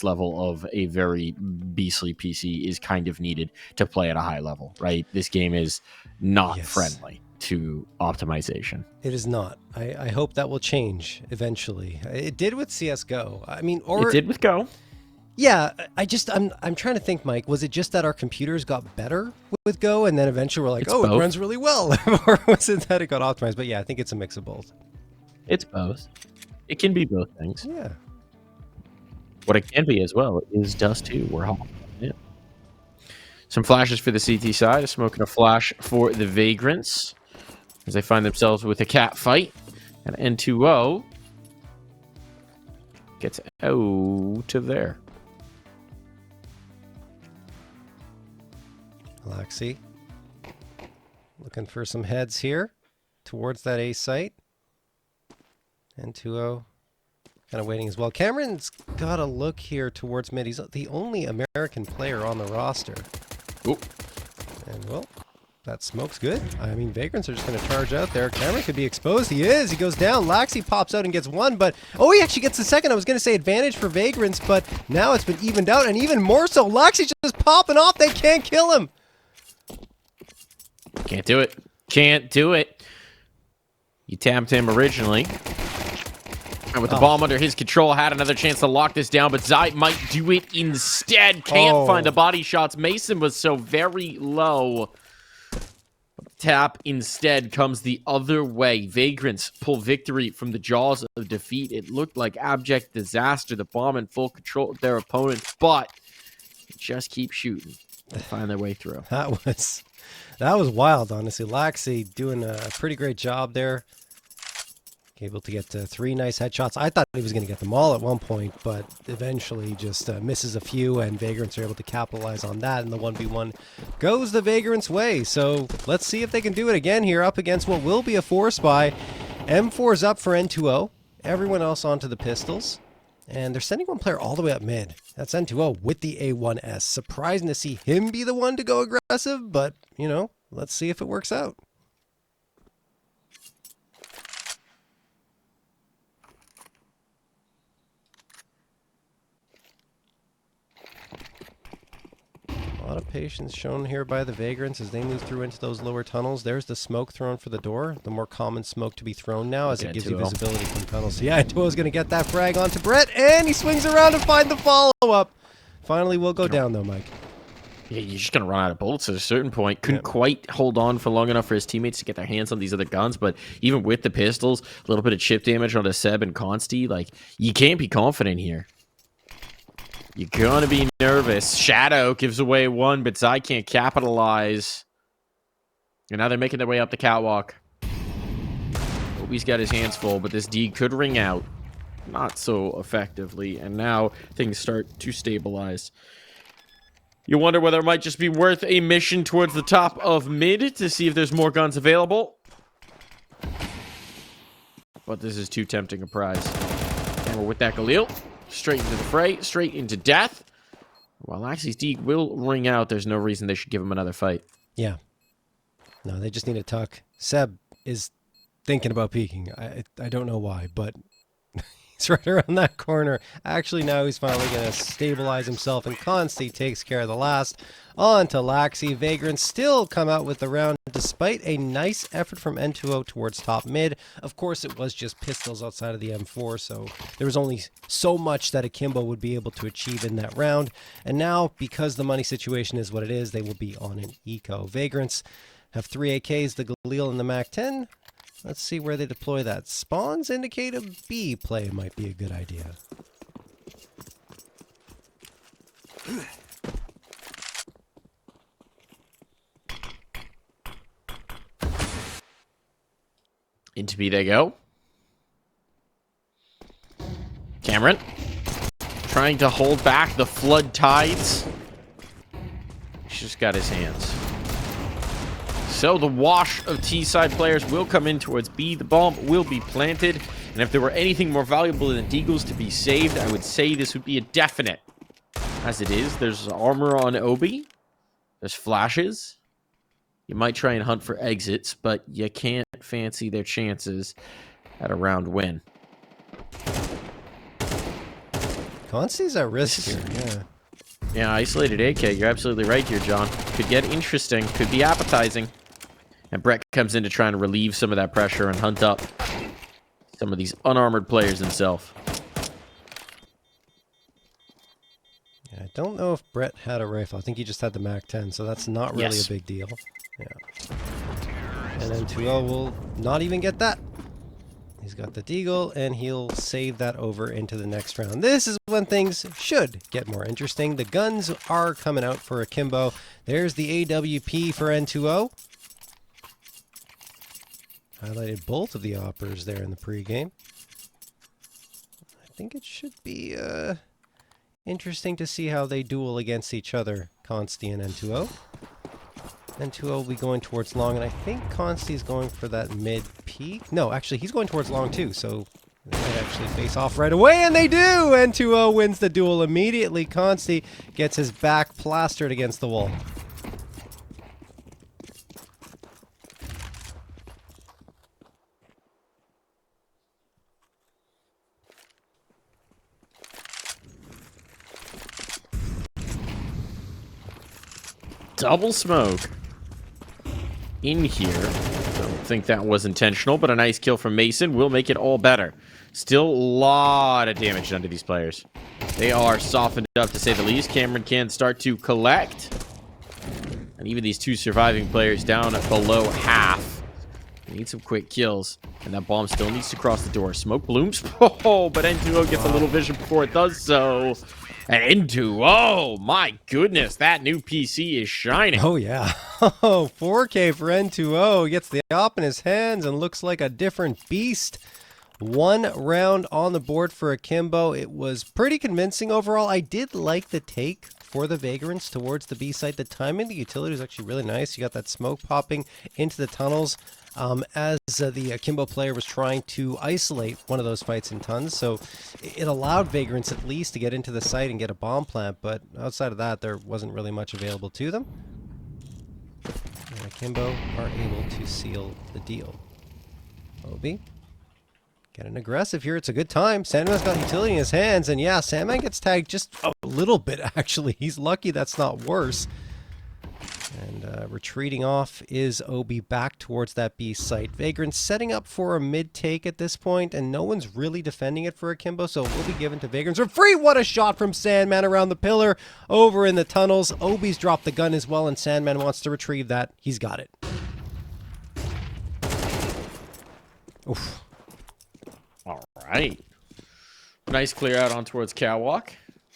level of a very beastly PC is kind of needed to play at a high level, right? This game is not friendly to optimization. It is not. I hope that will change eventually. It did with CSGO. I mean, or it did with Go. Yeah, I'm trying to think, Mike. Was it just that our computers got better with Go, and then eventually we're like, it's oh, both. It runs really well, or was it that it got optimized? But yeah, I think it's a mix of both. It's both. It can be both things. Yeah. What it can be as well is Dust2. We're hopping on it. Some flashes for the CT side. A smoke and a flash for the Vagrants as they find themselves with a cat fight. And N2O gets out of there. Laxi looking for some heads here towards that A site. N2O kind of waiting as well. Cameron's got a look here towards mid. He's the only American player on the roster. Ooh. And well, that smoke's good. I mean, Vagrants are just going to charge out there. Cameron could be exposed. He is. He goes down. Laxi pops out and gets one, but oh, he actually gets the second. I was going to say advantage for Vagrants, but now it's been evened out, and even more so. Laxi's just popping off. They can't kill him. Can't do it. Can't do it. You tapped him originally. And with the bomb under his control, had another chance to lock this down, but Zai might do it instead. Can't find the body shots. Mason was so very low. Tap instead comes the other way. Vagrants pull victory from the jaws of defeat. It looked like abject disaster. The bomb in full control of their opponent, but just keep shooting and find their way through. That was wild, honestly. Laxi doing a pretty great job there. Able to get 3 nice headshots. I thought he was going to get them all at one point, but eventually just misses a few, and Vagrants are able to capitalize on that, and the 1v1 goes the Vagrants' way. So let's see if they can do it again here up against what will be a 4-spy. M4's up for N2O. Everyone else onto the pistols. And they're sending one player all the way up mid. That's N2O with the A1S. Surprising to see him be the one to go aggressive, but, you know, let's see if it works out. A lot of patience shown here by the Vagrants as they move through into those lower tunnels. There's the smoke thrown for the door. The more common smoke to be thrown now as it gives you visibility from tunnels. So yeah, N2O's going to get that frag onto Brett, and he swings around to find the follow-up. Finally, we'll go down, though, Mike. Yeah, you're just going to run out of bullets at a certain point. Couldn't quite hold on for long enough for his teammates to get their hands on these other guns, but even with the pistols, a little bit of chip damage onto Seb and Consti, like, you can't be confident here. You're going to be nervous. Shadow gives away one, but Zai can't capitalize. And now they're making their way up the catwalk. Obi's got his hands full, but this D could ring out. Not so effectively. And now things start to stabilize. You wonder whether it might just be worth a mission towards the top of mid to see if there's more guns available. But this is too tempting a prize. And we're with that Galil. Straight into the fray, straight into death. While Laxi's D will ring out, there's no reason they should give him another fight. Yeah. No, they just need a tuck. Seb is thinking about peeking. I don't know why, but he's right around that corner. Actually, now he's finally going to stabilize himself, and Consti takes care of the last. On to Laxi. Vagrants still come out with the round, despite a nice effort from N2O towards top mid. Of course, it was just pistols outside of the M4, so there was only so much that Akimbo would be able to achieve in that round. And now, because the money situation is what it is, they will be on an eco. Vagrants have 3 AKs, the Galil and the MAC-10. Let's see where they deploy that. Spawns indicate a B play might be a good idea. Into B they go. Cameron trying to hold back the flood tides. He's just got his hands. So the wash of T-side players will come in towards B. The bomb will be planted. And if there were anything more valuable than Deagles to be saved, I would say this would be a definite. As it is, there's armor on Obi. There's flashes. You might try and hunt for exits, but you can't fancy their chances at a round win. Consti's at risk here, yeah. Yeah, isolated AK. You're absolutely right here, John. Could get interesting. Could be appetizing. And Brett comes in to try and relieve some of that pressure and hunt up some of these unarmored players himself. Yeah, I don't know if Brett had a rifle. I think he just had the MAC-10, so that's not really a big deal. Yeah. And then 2-0 will not even get that. He's got the deagle, and he'll save that over into the next round. This is when things should get more interesting. The guns are coming out for Akimbo. There's the AWP for N2O. Highlighted both of the oppers there in the pregame. I think it should be interesting to see how they duel against each other, Consti and N2O. N2O will be going towards long, and I think Consti is going for that mid-peak. No, actually, he's going towards long, too, so they might actually face off right away, and they do! N2O wins the duel immediately. Consti gets his back plastered against the wall. Double smoke in here. Don't think that was intentional, but a nice kill from Mason will make it all better. Still a lot of damage done to these players. They are softened up, to say the least. Cameron can start to collect. And even these two surviving players down at below half. They need some quick kills. And that bomb still needs to cross the door. Smoke blooms. Oh, but N2O gets a little vision before it does so. And N2O, my goodness, that new PC is shining. Oh, yeah. Oh, 4K for N2O. Gets the op in his hands and looks like a different beast. 1 round on the board for Akimbo. It was pretty convincing overall. I did like the take for the vagrants towards the B site. The timing, the utility was actually really nice. You got that smoke popping into the tunnels as the Akimbo player was trying to isolate one of those fights in tons. So it allowed vagrants at least to get into the site and get a bomb plant. But outside of that, there wasn't really much available to them. And Akimbo are able to seal the deal. Obi getting aggressive here. It's a good time. Sandman's got utility in his hands. And yeah, Sandman gets tagged just a little bit, actually. He's lucky that's not worse. And retreating off is Obi back towards that B site. Vagrant's setting up for a mid-take at this point, and no one's really defending it for Akimbo, so it will be given to Vagrants for free. What a shot from Sandman around the pillar over in the tunnels. Obi's dropped the gun as well, and Sandman wants to retrieve that. He's got it. Oof. All right. Nice clear out on towards Catwalk.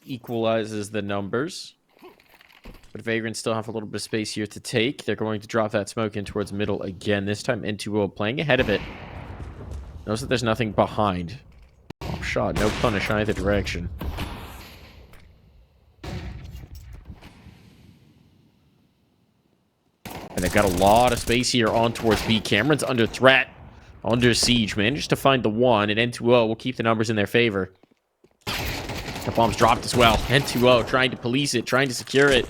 Equalizes the numbers. But Vagrants still have a little bit of space here to take. They're going to drop that smoke in towards middle again. This time N2O playing ahead of it. Notice that there's nothing behind. Pop shot, no punish either direction. And they've got a lot of space here on towards B. Cameron's under threat. Under siege. Managed to find the one, and N2O will keep the numbers in their favor. The bomb's dropped as well. N2O trying to police it, trying to secure it.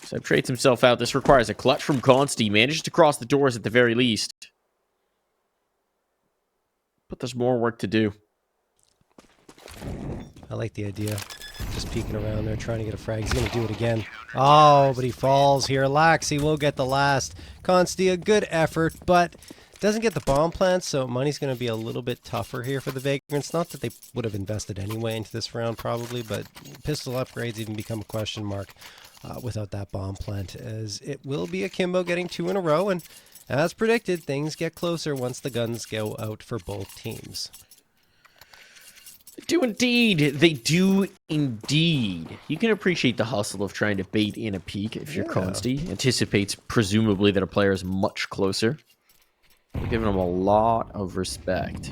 Seb trades himself out. This requires a clutch from Consti. Manages to cross the doors at the very least. But there's more work to do. I like the idea. Just peeking around there, trying to get a frag. He's going to do it again. Oh, but he falls here. Laxi will get the last. Consti, a good effort, but doesn't get the bomb plant, so money's going to be a little bit tougher here for the Vagrants. Not that they would have invested anyway into this round, probably, but pistol upgrades even become a question mark without that bomb plant, as it will be Akimbo getting 2 in a row, and as predicted, things get closer once the guns go out for both teams. They do indeed. They do indeed. You can appreciate the hustle of trying to bait in a peek if you're Consti. Anticipates, presumably, that a player is much closer. We're giving him a lot of respect.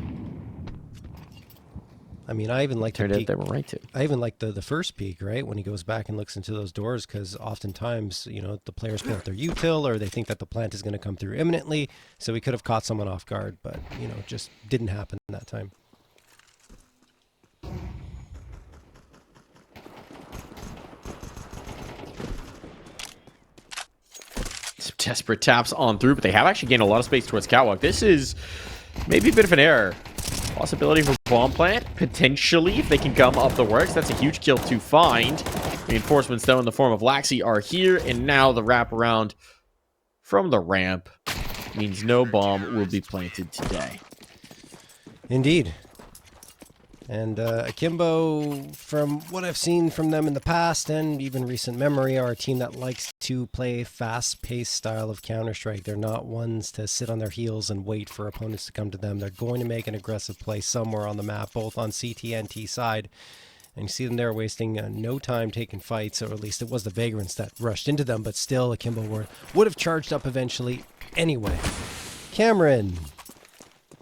I mean, I even like Turned out they were right too. I even like the first peek, right? When he goes back and looks into those doors, because oftentimes, you know, the players pull out their util, or they think that the plant is going to come through imminently, so he could have caught someone off guard, but, you know, it just didn't happen that time. Some desperate taps on through, but they have actually gained a lot of space towards Catwalk. This is maybe a bit of an error. Possibility for bomb plant, potentially, if they can gum up the works. That's a huge kill to find. Reinforcements, though, in the form of Laxi are here, and now the wraparound from the ramp means no bomb will be planted today. Indeed. And Akimbo, from what I've seen from them in the past and even recent memory, are a team that likes to play fast-paced style of Counter-Strike. They're not ones to sit on their heels and wait for opponents to come to them. They're going to make an aggressive play somewhere on the map, both on CT and T side. And you see them there wasting no time taking fights, or at least it was the Vagrants that rushed into them, but still Akimbo would have charged up eventually anyway. Cameron.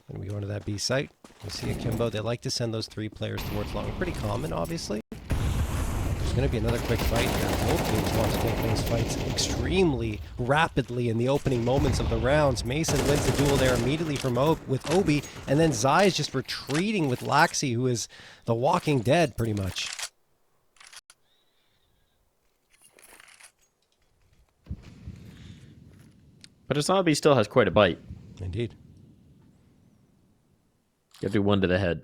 And we go into that B site. We see Akimbo. They like to send those 3 players towards long. Pretty common, obviously. There's going to be another quick fight here. Both teams want to take those fights extremely rapidly in the opening moments of the rounds. Mason wins the duel there immediately from with Obi, and then Zai is just retreating with Laxi, who is the walking dead, pretty much. But a zombie still has quite a bite. Indeed. You have to do one to the head.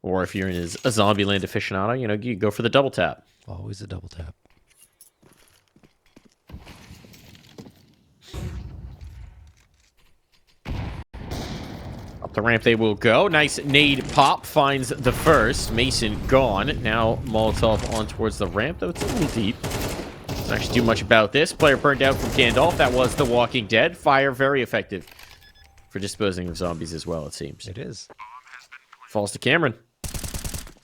Or if you're in a Zombieland aficionado, you know, you go for the double tap. Always a double tap. Up the ramp they will go. Nice nade pop finds the first. Mason gone. Now Molotov on towards the ramp, though it's a little deep. Doesn't actually do much about this. Player burned out from Gandalf. That was the Walking Dead. Fire very effective for disposing of zombies as well, it seems. It is. Falls to Cameron.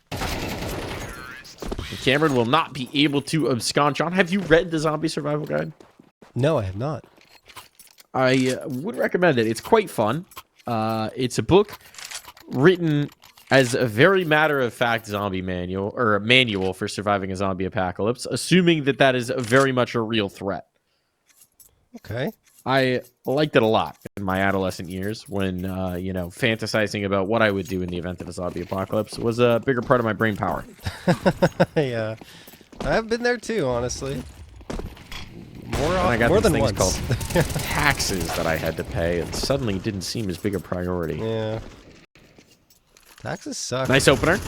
And Cameron will not be able to abscond. John, have you read the Zombie Survival Guide? No, I have not. I would recommend it. It's quite fun. It's a book written as a very matter-of-fact zombie manual, or a manual for surviving a zombie apocalypse, assuming that that is very much a real threat. Okay. I liked it a lot in my adolescent years when, you know, fantasizing about what I would do in the event of a zombie apocalypse was a bigger part of my brain power. Yeah. I've been there too, honestly. I got more these than things once. called taxes that I had to pay, and suddenly it didn't seem as big a priority. Yeah. Taxes suck. Nice opener.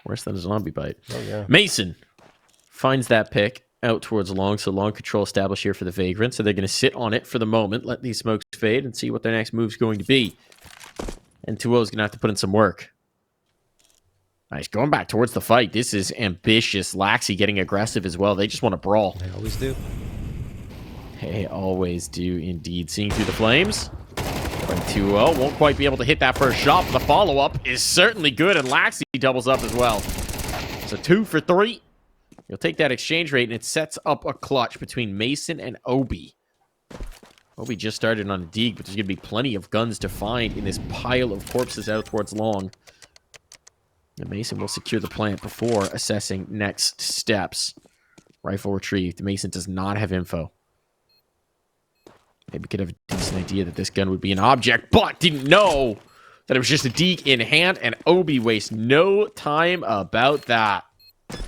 Worse than a zombie bite. Oh, yeah. Mason finds that pick out towards long, so long control established here for the Vagrants, so they're going to sit on it for the moment, let these smokes fade, and see what their next move's going to be. And 2-0 is going to have to put in some work. Nice, going back towards the fight. This is ambitious. Laxi getting aggressive as well. They just want to brawl. They always do. They always do, indeed. Seeing through the flames. 2-0. Won't quite be able to hit that first shot, but the follow-up is certainly good, and Laxi doubles up as well. So 2 for 3. You'll take that exchange rate, and it sets up a clutch between Mason and Obi. Obi just started on a dig, but there's going to be plenty of guns to find in this pile of corpses out towards long. And Mason will secure the plant before assessing next steps. Rifle retrieved. Mason does not have info. Maybe could have a decent idea that this gun would be an object, but didn't know that it was just a deke in hand, and Obi wastes no time about that.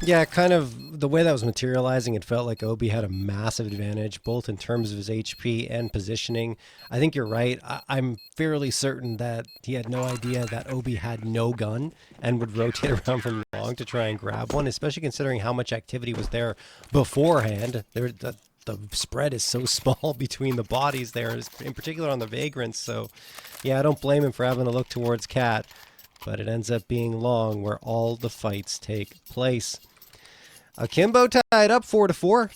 Yeah, kind of the way that was materializing, it felt like Obi had a massive advantage, both in terms of his HP and positioning. I think you're right. I'm fairly certain that he had no idea that Obi had no gun and would rotate around from long to try and grab one, especially considering how much activity was there beforehand. The spread is so small between the bodies there, in particular on the Vagrants. So, yeah, I don't blame him for having to look towards Cat. But it ends up being long where all the fights take place. Akimbo tied up 4-4.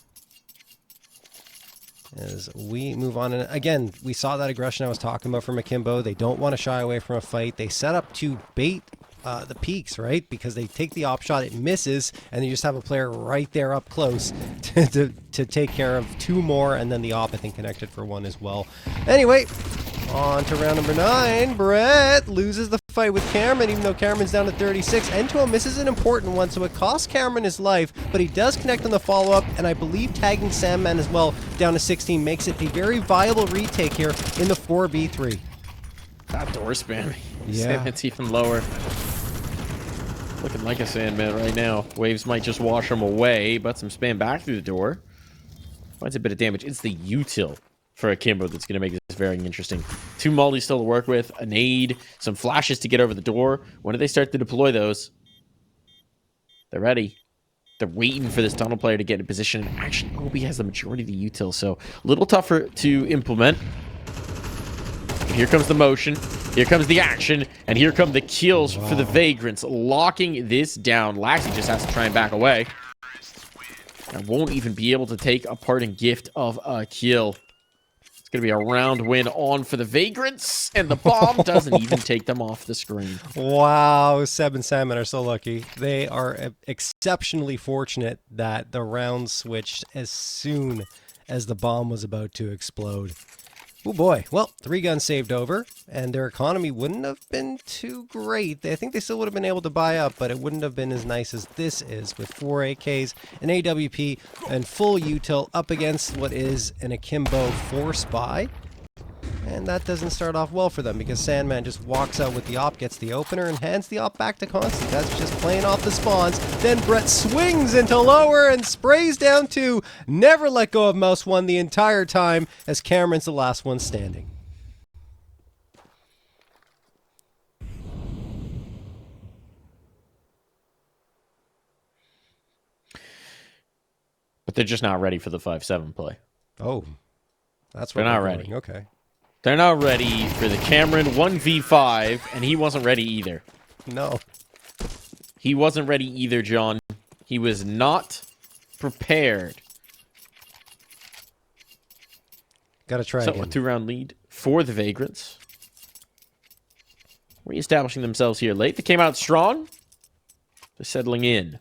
As we move on. And again, we saw that aggression I was talking about from Akimbo. They don't want to shy away from a fight. They set up to bait the peaks, right? Because they take the op shot, it misses, and you just have a player right there up close to take care of 2 more, and then the op, I think, connected for 1 as well. Anyway, on to round number 9. Brett loses the fight with Cameron, even though Cameron's down to 36. N2O misses an important one, so it costs Cameron his life, but he does connect on the follow-up, and I believe tagging Sandman as well down to 16 makes it a very viable retake here in the 4v3. That door spamming. Yeah. Sandman's even lower. Looking like a Sandman right now. Waves might just wash him away, but some spam back through the door. Finds a bit of damage. It's the util for Akimbo that's going to make this very interesting. 2 mollies still to work with, a nade, some flashes to get over the door. When do they start to deploy those? They're ready. They're waiting for this tunnel player to get in position. Actually, Obi has the majority of the util, so a little tougher to implement. Here comes the motion. Here comes the action. And here come the kills for the Vagrants, locking this down. Laxi just has to try and back away. And won't even be able to take a parting gift of a kill. It's going to be a round win on for the Vagrants, and the bomb doesn't even take them off the screen. Wow, Seb and Salmon are so lucky. They are exceptionally fortunate that the round switched as soon as the bomb was about to explode. Oh boy. Well, 3 guns saved over, and their economy wouldn't have been too great. I think they still would have been able to buy up, but it wouldn't have been as nice as this is, with 4 AKs, an AWP, and full util up against what is an Akimbo force buy. And that doesn't start off well for them, because Sandman just walks out with the op, gets the opener, and hands the op back to Constant. That's just playing off the spawns. Then Brett swings into lower and sprays down 2. Never let go of Mouse 1 the entire time, as Cameron's the last one standing. But they're just not ready for the 5-7 play. Oh, that's what they're not ready. Okay. They're not ready for the Cameron 1v5, and he wasn't ready either. No. He wasn't ready either, John. He was not prepared. Gotta try again. A 2-round lead for the Vagrants. Reestablishing themselves here late. They came out strong. They're settling in.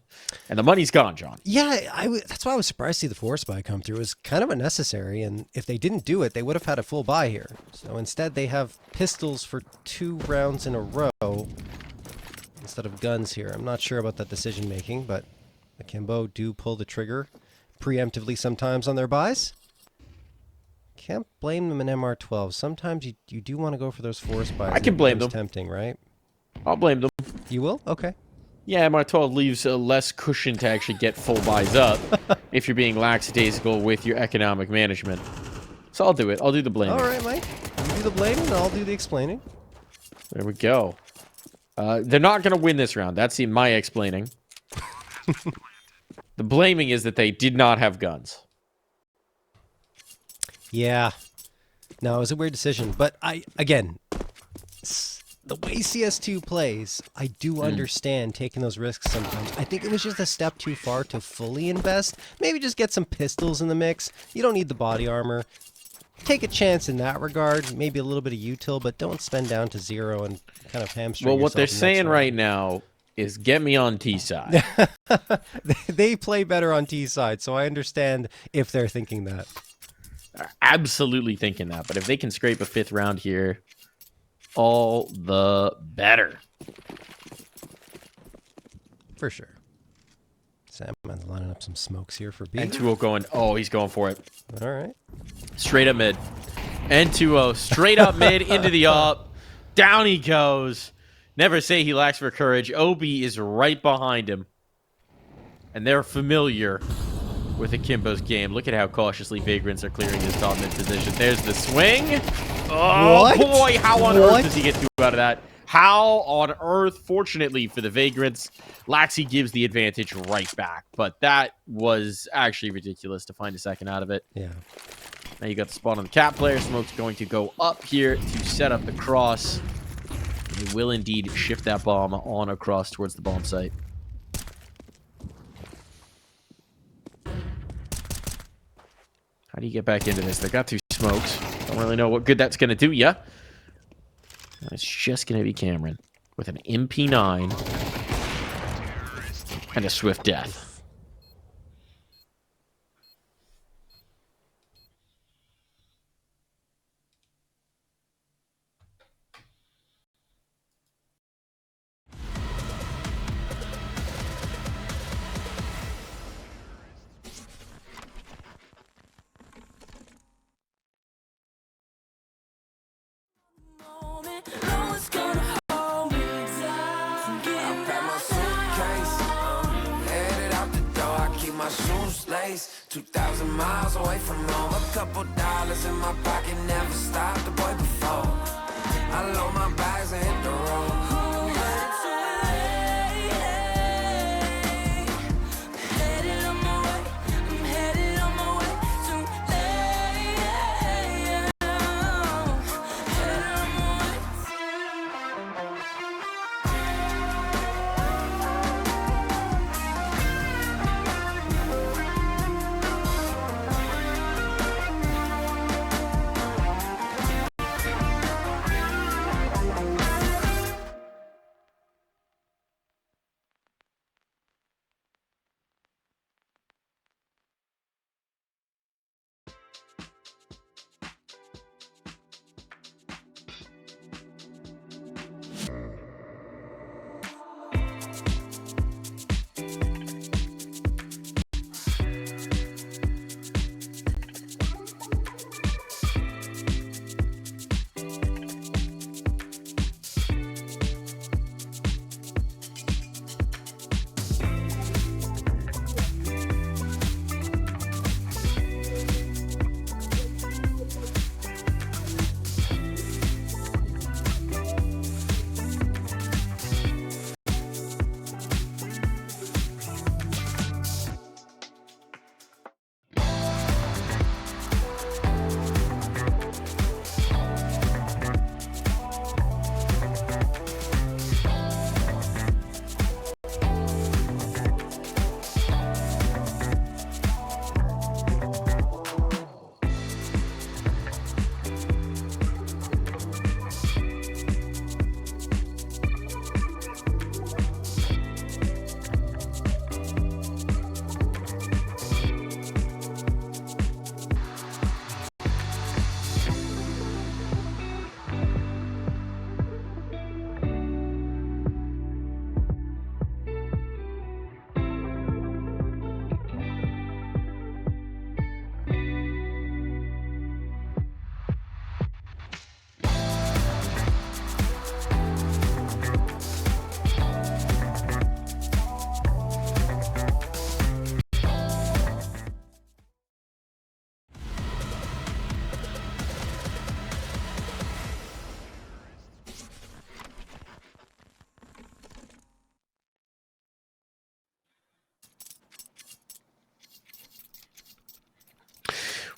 And the money's gone, John. Yeah, that's why I was surprised to see the force buy come through. It was kind of unnecessary, and if they didn't do it, they would have had a full buy here. So instead, they have pistols for 2 rounds in a row instead of guns here. I'm not sure about that decision-making, but Akimbo do pull the trigger preemptively sometimes on their buys. Can't blame them in MR12. Sometimes you do want to go for those force buys. I can blame them. Tempting, right? I'll blame them. You will? Okay. Yeah, MR12 leaves less cushion to actually get full buys up if you're being lackadaisical with your economic management. So I'll do it. I'll do the blaming. All right, Mike. You do the blaming, and I'll do the explaining. There we go. They're not going to win this round. That's in my explaining. The blaming is that they did not have guns. Yeah. No, it was a weird decision. But again, the way CS2 plays, I do understand taking those risks sometimes. I think it was just a step too far to fully invest. Maybe just get some pistols in the mix. You don't need the body armor. Take a chance in that regard. Maybe a little bit of util, but don't spend down to 0 and kind of hamstring yourself. Well, what they're saying right now is get me on T side. They play better on T side, so I understand if they're thinking that. They're absolutely thinking that. But if they can scrape a 5th round here, all the better. For sure. Salmon's lining up some smokes here for B. And 2-0 going. Oh, he's going for it. All right. Straight up mid. And 2-0. Straight up mid into the up. Down he goes. Never say he lacks for courage. Obi is right behind him. And they're familiar with Akimbo's game. Look at how cautiously Vagrants are clearing his top mid position. There's the swing. Oh, what? Boy, how on earth does he get 2 out of that? How on earth? Fortunately for the Vagrants, Laxi gives the advantage right back. But that was actually ridiculous to find a second out of it. Yeah. Now you got the spot on the cap player. Smoke's going to go up here to set up the cross. They will indeed shift that bomb on across towards the bomb site. How do you get back into this? They got 2 smokes. Don't really know what good that's going to do ya. It's just going to be Cameron with an MP9 and a swift death. Shoes lace, 2,000 miles away from home. A couple dollars in my pocket, never stopped the boy before. I load my bags and hit the road.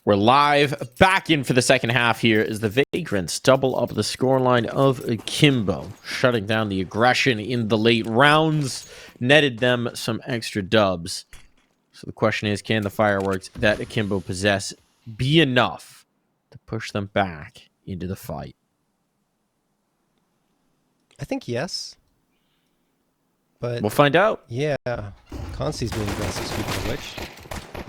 We're live back in for the second half here as the Vagrants double up the scoreline of Akimbo, shutting down the aggression in the late rounds, netted them some extra dubs. So the question is, can the fireworks that Akimbo possess be enough to push them back into the fight? I think yes. But we'll find out. Yeah. Constie's being aggressive, speaking of which.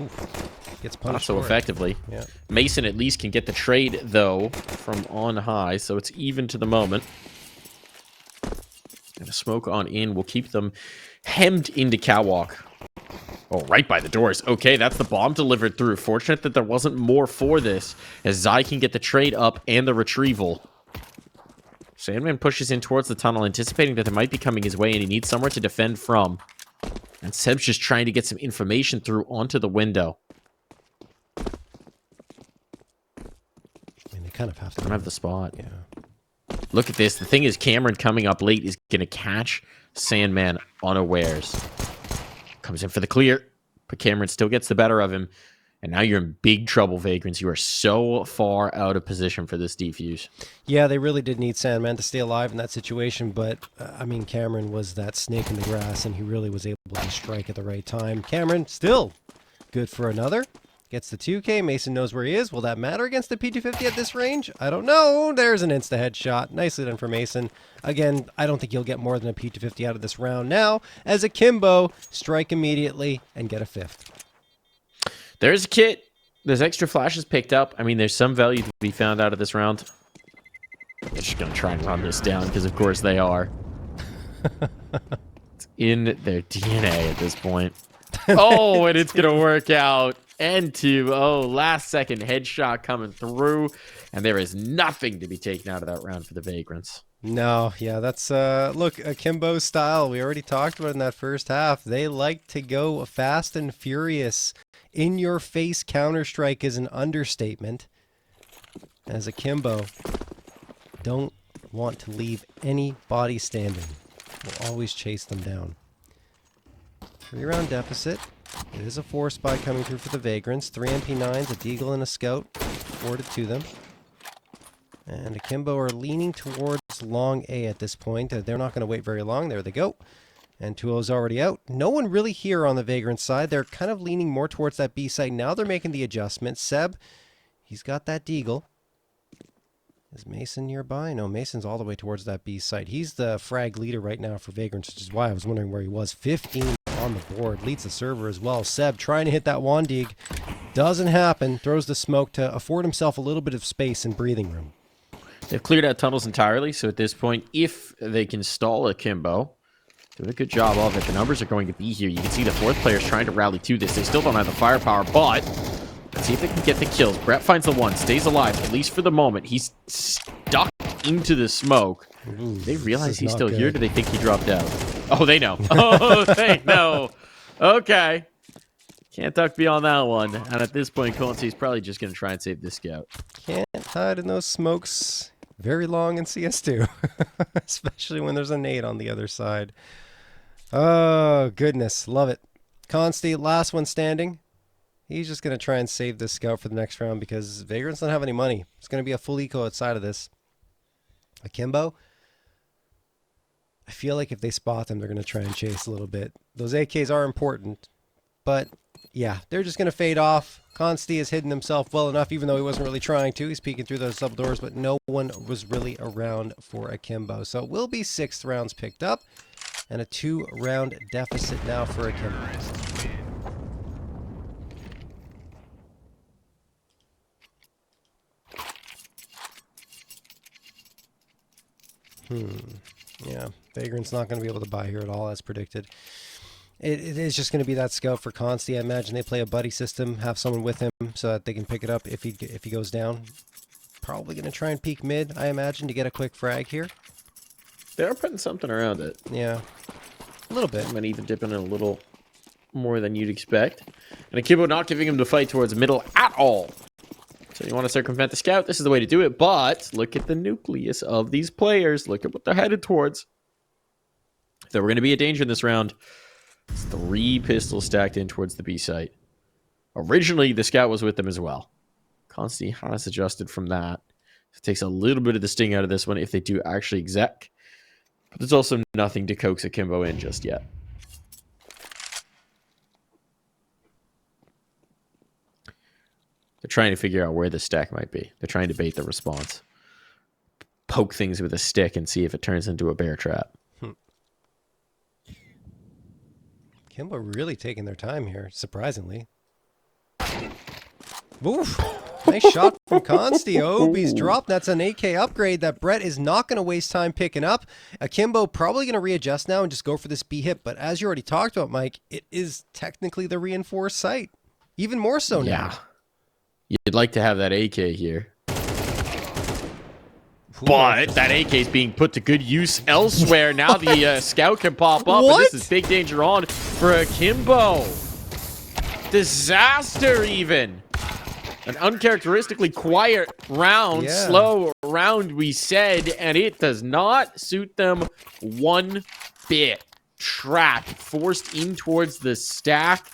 Oof. Gets punished. Not so effectively. Yeah. Mason at least can get the trade, though, from on high, so it's even to the moment. And a smoke on in will keep them hemmed into catwalk. Oh, right by the doors. Okay, that's the bomb delivered through. Fortunate that there wasn't more for this, as Zai can get the trade up and the retrieval. Sandman pushes in towards the tunnel, anticipating that they might be coming his way, and he needs somewhere to defend from. And Seb's just trying to get some information through onto the window. I mean, they kind of have to. Don't have the spot. Yeah. Look at this. The thing is, Cameron coming up late is going to catch Sandman unawares. Comes in for the clear, but Cameron still gets the better of him. And now you're in big trouble, Vagrants. You are so far out of position for this defuse. Yeah, they really did need Sandman to stay alive in that situation, but, I mean, Cameron was that snake in the grass, and he really was able to strike at the right time. Cameron, still good for another. Gets the 2K. Mason knows where he is. Will that matter against the P250 at this range? I don't know. There's an insta-headshot. Nicely done for Mason. Again, I don't think he'll get more than a P250 out of this round now, as Akimbo strike immediately and get a fifth. There's a kit. There's extra flashes picked up. I mean, there's some value to be found out of this round. They're just going to try and run this down, because of course they are. It's in their DNA at this point. Oh, and it's going to work out. and 2. Oh, last second headshot coming through. And there is nothing to be taken out of that round for the Vagrants. No, yeah, that's look, Akimbo's style. We already talked about it in that first half. They like to go fast and furious. In your face Counter-Strike is an understatement. As Akimbo don't want to leave anybody standing. Will always chase them down. 3-round deficit. It is a 4-spy coming through for the Vagrants. 3 MP9s, a Deagle, and a Scout afforded to them. And Akimbo are leaning towards long A at this point. They're not going to wait very long. There they go. And 2-0's already out. No one really here on the Vagrant side. They're kind of leaning more towards that B side. Now they're making the adjustment. Seb, he's got that Deagle. Is Mason nearby? No, Mason's all the way towards that B site. He's the frag leader right now for Vagrants, which is why I was wondering where he was. 15 on the board. Leads the server as well. Seb trying to hit that Wandig. Doesn't happen. Throws the smoke to afford himself a little bit of space and breathing room. They've cleared out tunnels entirely, so at this point, if they can stall Akimbo, doing a good job of it. The numbers are going to be here. You can see the 4th player's trying to rally to this. They still don't have the firepower, but let's see if they can get the kills. Brett finds the 1, stays alive, at least for the moment. He's stuck into the smoke. Ooh, they realize he's still good. here? Do they think he dropped out? Oh, they know. Oh, they know. Okay. Can't duck beyond that one. And at this point, Consi's probably just going to try and save this scout. Can't hide in those smokes very long in CS2. Especially when there's a nade on the other side. Oh, goodness. Love it. Consti, last one standing. He's just going to try and save this scout for the next round because Vagrants don't have any money. It's going to be a full eco outside of this. Akimbo, I feel like if they spot them, they're going to try and chase a little bit. Those AKs are important, but yeah, they're just going to fade off. Consti has hidden himself well enough, even though he wasn't really trying to. He's peeking through those double doors, but no one was really around for Akimbo. So it will be 6th rounds picked up and a 2-round deficit now for Akimbo. Yeah, Vagrant's not going to be able to buy here at all, as predicted. It is just going to be that scout for Consti. I imagine they play a buddy system, have someone with him so that they can pick it up if he goes down. Probably going to try and peek mid, I imagine, to get a quick frag here. They're putting something around it. Yeah, a little bit. I mean, even dipping in a little more than you'd expect. And Akimbo not giving him the fight towards middle at all. So you want to circumvent the scout, this is the way to do it. But look at the nucleus of these players. Look at what they're headed towards. If there were going to be a danger in this round, it's 3 pistols stacked in towards the B site. Originally, the scout was with them as well. Consti has adjusted from that. It takes a little bit of the sting out of this one if they do actually exec. But there's also nothing to coax Akimbo in just yet. They're trying to figure out where the stack might be. They're trying to bait the response. Poke things with a stick and see if it turns into a bear trap. Akimbo really taking their time here, surprisingly. Oof. Nice shot from Consti. Obi's dropped. That's an AK upgrade that Brett is not going to waste time picking up. Akimbo probably going to readjust now and just go for this B hit. But as you already talked about, Mike, it is technically the reinforced site. Even more so now. Yeah. You'd like to have that AK here. But that AK is being put to good use elsewhere. Now the scout can pop up. What? And this is big danger on for Akimbo. Disaster even. An uncharacteristically quiet round, slow round we said, and it does not suit them one bit. Trapped, forced in towards the stack.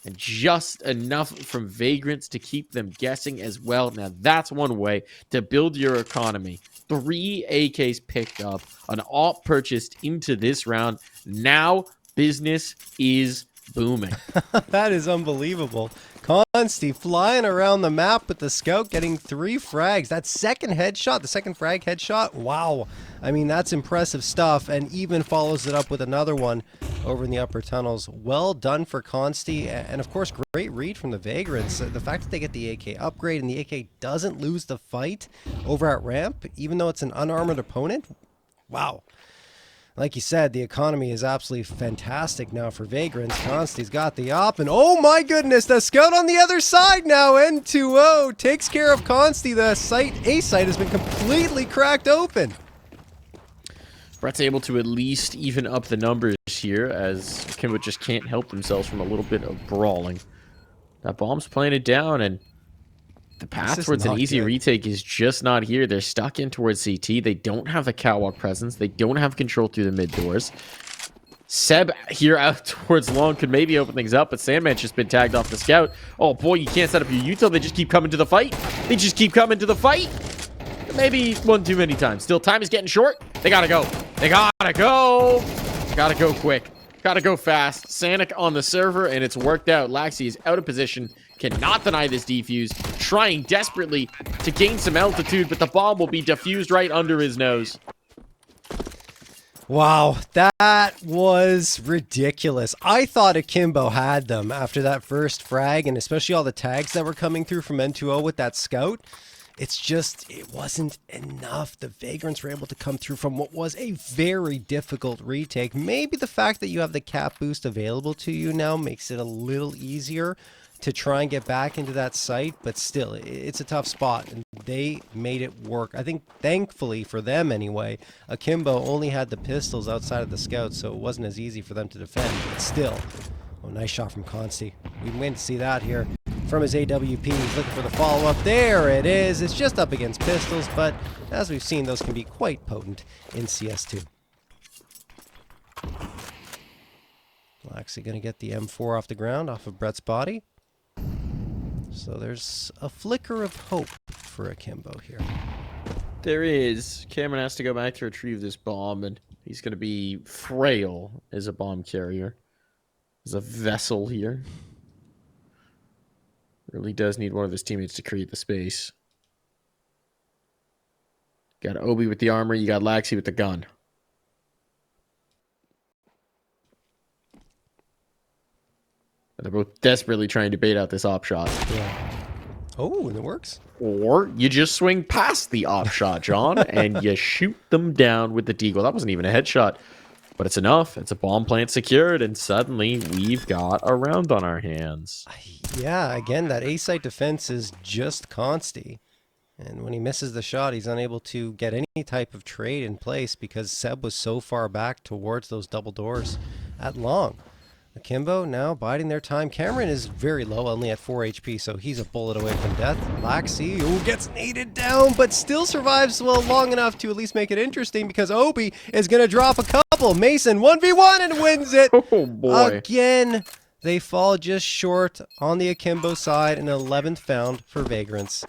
And just enough from Vagrants to keep them guessing as well. Now, that's one way to build your economy. 3 AKs picked up, an AWP purchased into this round. Now, business is booming. That is unbelievable. Consti flying around the map with the scout, getting 3 frags. That second headshot, the second frag headshot, wow. I mean, that's impressive stuff, and even follows it up with another one over in the upper tunnels. Well done for Consti, and of course, great read from the Vagrants. The fact that they get the AK upgrade and the AK doesn't lose the fight over at ramp, even though it's an unarmored opponent, wow. Like you said, the economy is absolutely fantastic now for Vagrants. Consti's got the op, and oh my goodness, the scout on the other side now. N2O takes care of Consti. The A site has been completely cracked open. Brett's able to at least even up the numbers here, as Akimbo just can't help themselves from a little bit of brawling. That bomb's planted down, and the path towards an easy retake is just not here. They're stuck in towards CT. They don't have the catwalk presence. They don't have control through the mid doors. Seb here out towards long could maybe open things up, but Sandman's just been tagged off the scout. Oh boy, you can't set up your util. They just keep coming to the fight. They just keep coming to the fight. Maybe one too many times. Still, time is getting short. They gotta go. They gotta go. Gotta go quick. Gotta go fast. Sanic on the server, and it's worked out. Laxi is out of position. Cannot deny this defuse. Trying desperately to gain some altitude, but the bomb will be defused right under his nose. Wow, that was ridiculous. I thought Akimbo had them after that first frag, and especially all the tags that were coming through from N2O with that scout. It's just, it wasn't enough. The Vagrants were able to come through from what was a very difficult retake. Maybe the fact that you have the cap boost available to you now makes it a little easier to try and get back into that site, but still, it's a tough spot, and they made it work. I think, thankfully for them anyway, Akimbo only had the pistols outside of the scouts, so it wasn't as easy for them to defend, but still. Oh, nice shot from Consti. We went to see that here from his AWP. He's looking for the follow-up. There it is. It's just up against pistols, but as we've seen, those can be quite potent in CS2. Well, actually going to get the M4 off the ground, off of Brett's body. So there's a flicker of hope for Akimbo here. There is. Cameron has to go back to retrieve this bomb, and he's going to be frail as a bomb carrier. As a vessel here. Really does need one of his teammates to create the space. Got Obi with the armor, you got Laxi with the gun. They're both desperately trying to bait out this op shot. Yeah. Oh, and it works. Or you just swing past the op shot, John, and you shoot them down with the deagle. That wasn't even a headshot, but it's enough. It's a bomb plant secured, and suddenly we've got a round on our hands. Yeah, again, that A-site defense is just Consti. And when he misses the shot, he's unable to get any type of trade in place because Seb was so far back towards those double doors at long. Akimbo now biding their time. Cameron is very low, only at 4 HP, so he's a bullet away from death. Laxi, who gets naded down, but still survives well long enough to at least make it interesting because Obi is going to drop a couple. Mason 1v1 and wins it. Oh, boy. Again, they fall just short on the Akimbo side, and 11th found for Vagrants.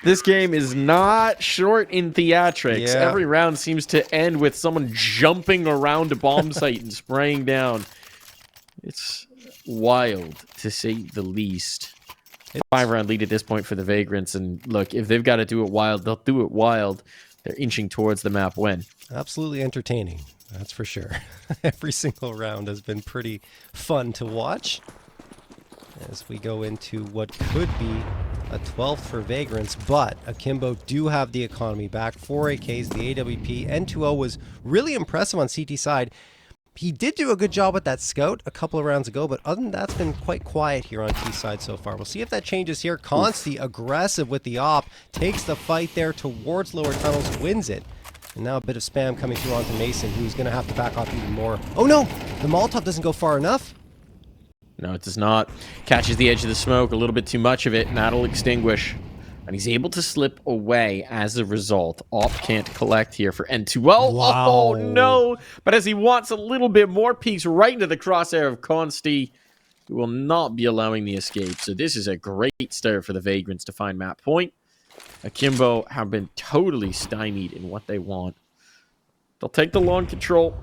This game is not short in theatrics. Yeah. Every round seems to end with someone jumping around a bomb site and spraying down. It's wild, to say the least. 5-round lead at this point for the Vagrants, and look, if they've got to do it wild, they'll do it wild. They're inching towards the map win. Absolutely entertaining, that's for sure. Every single round has been pretty fun to watch. As we go into what could be a 12th for Vagrants, but Akimbo do have the economy back. 4 AKs, the AWP. N2O was really impressive on CT side. He did do a good job with that scout a couple of rounds ago, but other than that, it's been quite quiet here on T side so far. We'll see if that changes here. Consti, aggressive with the op, takes the fight there towards lower tunnels, wins it. And now a bit of spam coming through onto Mason, who's going to have to back off even more. Oh no! The Molotov doesn't go far enough. No, it does not. Catches the edge of the smoke, a little bit too much of it, and that'll extinguish. And he's able to slip away as a result. Op can't collect here for N2. Well, wow. Oh no! But as he wants a little bit more, peeks right into the crosshair of Consti, who will not be allowing the escape. So this is a great start for the Vagrants to find map point. Akimbo have been totally stymied in what they want. They'll take the long control.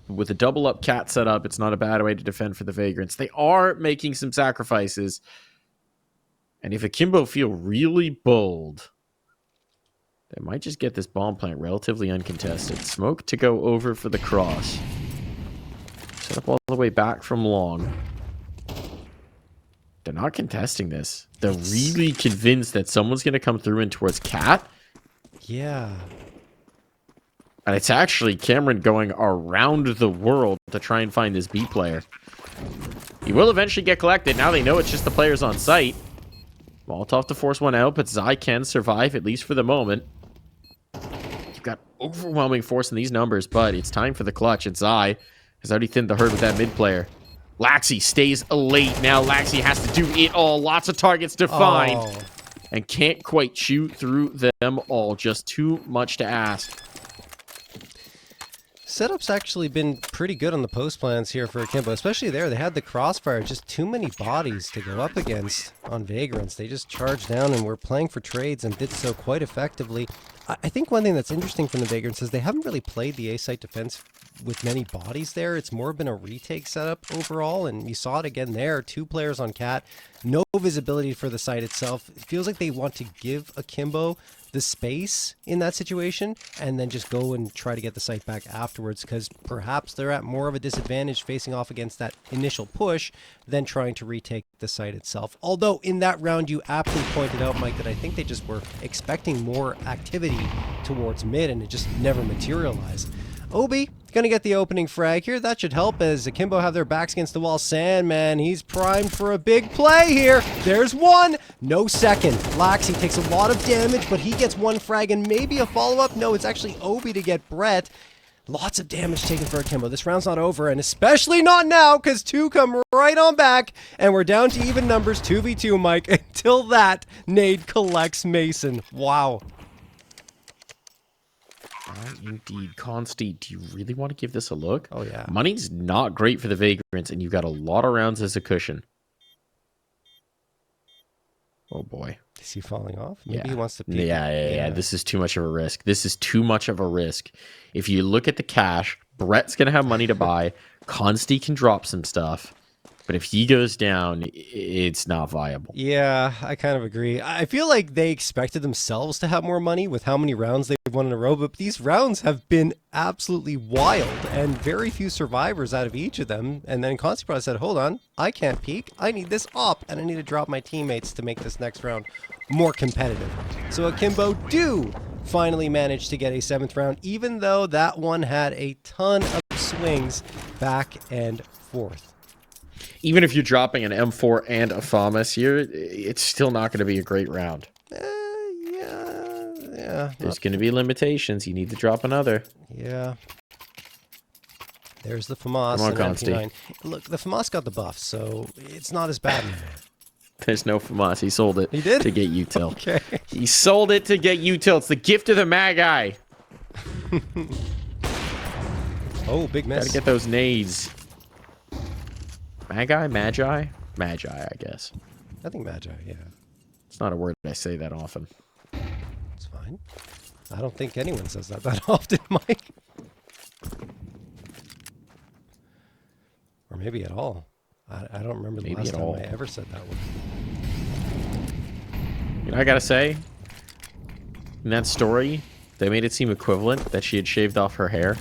With a double up cat set up, it's not a bad way to defend for the Vagrants. They are making some sacrifices. And if Akimbo feel really bold, they might just get this bomb plant relatively uncontested. Smoke to go over for the cross. Set up all the way back from long. They're not contesting this. They're really convinced that someone's going to come through and towards cat. Yeah. And it's actually Cameron going around the world to try and find this B player. He will eventually get collected. Now they know it's just the players on site. Molotov to force one out, but Zai can survive, at least for the moment. You've got overwhelming force in these numbers, but it's time for the clutch. And Zai has already thinned the herd with that mid player. Laxi stays late. Now Laxi has to do it all. Lots of targets to find. And can't quite shoot through them all. Just too much to ask. Setup's actually been pretty good on the post plans here for Akimbo, especially there. They had the crossfire, just too many bodies to go up against on Vagrants. They just charged down and were playing for trades and did so quite effectively. I think one thing that's interesting from the Vagrants is they haven't really played the A-site defense with many bodies there. It's more been a retake setup overall, and you saw it again there. 2 players on Cat, no visibility for the site itself. It feels like they want to give Akimbo the space in that situation and then just go and try to get the site back afterwards, because perhaps they're at more of a disadvantage facing off against that initial push than trying to retake the site itself. Although in that round you aptly pointed out, Mike, that I think they just were expecting more activity towards mid and it just never materialized. Obi gonna get the opening frag here. That should help as Akimbo have their backs against the wall. Sandman, he's primed for a big play here. There's one. No second. Laxi takes a lot of damage, but he gets 1 frag and maybe a follow-up. No, it's actually Obi to get Brett. Lots of damage taken for Akimbo. This round's not over, and especially not now, because 2 come right on back, and we're down to even numbers, 2v2, Mike. Until that, Nade collects Mason. Wow. Indeed. Consti, do you really want to give this a look? Oh, yeah. Money's not great for the Vagrants, and you've got a lot of rounds as a cushion. Oh, boy. Is he falling off? Maybe he wants to peek. Yeah. This is too much of a risk. This is too much of a risk. If you look at the cash, Brett's going to have money to buy. Consti can drop some stuff. But if he goes down, it's not viable. Yeah, I kind of agree. I feel like they expected themselves to have more money with how many rounds they've won in a row, but these rounds have been absolutely wild and very few survivors out of each of them. And then Consti probably said, hold on, I can't peek. I need this op, and I need to drop my teammates to make this next round more competitive. So Akimbo do finally manage to get a 7th round, even though that one had a ton of swings back and forth. Even if you're dropping an M4 and a FAMAS here, it's still not going to be a great round. Yeah. There's going to be limitations. You need to drop another. Yeah. There's the FAMAS. Come on, Consti. Look, the FAMAS got the buff, so it's not as bad. There's no FAMAS. He sold it. He did? To get util. Okay. He sold it to get util. It's the gift of the Magi. Oh, big miss. Gotta get those nades. Magi? Magi? Magi, I guess. I think Magi, yeah. It's not a word I say that often. It's fine. I don't think anyone says that often, Mike. Or maybe at all. I don't remember the last time I ever said that word. You know, I gotta say, in that story, they made it seem equivalent that she had shaved off her hair.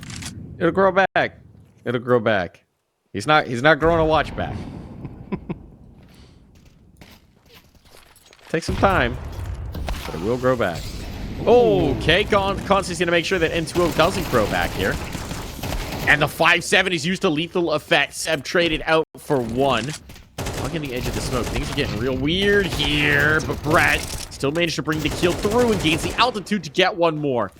It'll grow back. It'll grow back. He's not growing a watch back. Take some time, but it will grow back. Okay, Consti's gonna make sure that N2O doesn't grow back here. And the 5-7 is used to lethal effect. Seb traded out for 1. Hugging the edge of the smoke. Things are getting real weird here, but Brett still managed to bring the kill through and gains the altitude to get 1 more.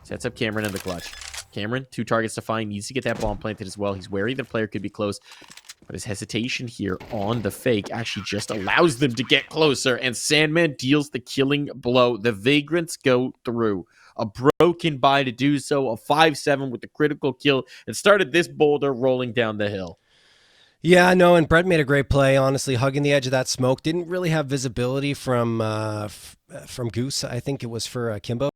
Sets up Cameron in the clutch. Cameron, 2 targets to find, needs to get that bomb planted as well. He's wary the player could be close, but his hesitation here on the fake actually just allows them to get closer, and Sandman deals the killing blow. The Vagrants go through. A broken buy to do so, a 5-7 with the critical kill, and started this boulder rolling down the hill. Yeah, no, and Brett made a great play, honestly, hugging the edge of that smoke. Didn't really have visibility from Goose, I think it was for Akimbo.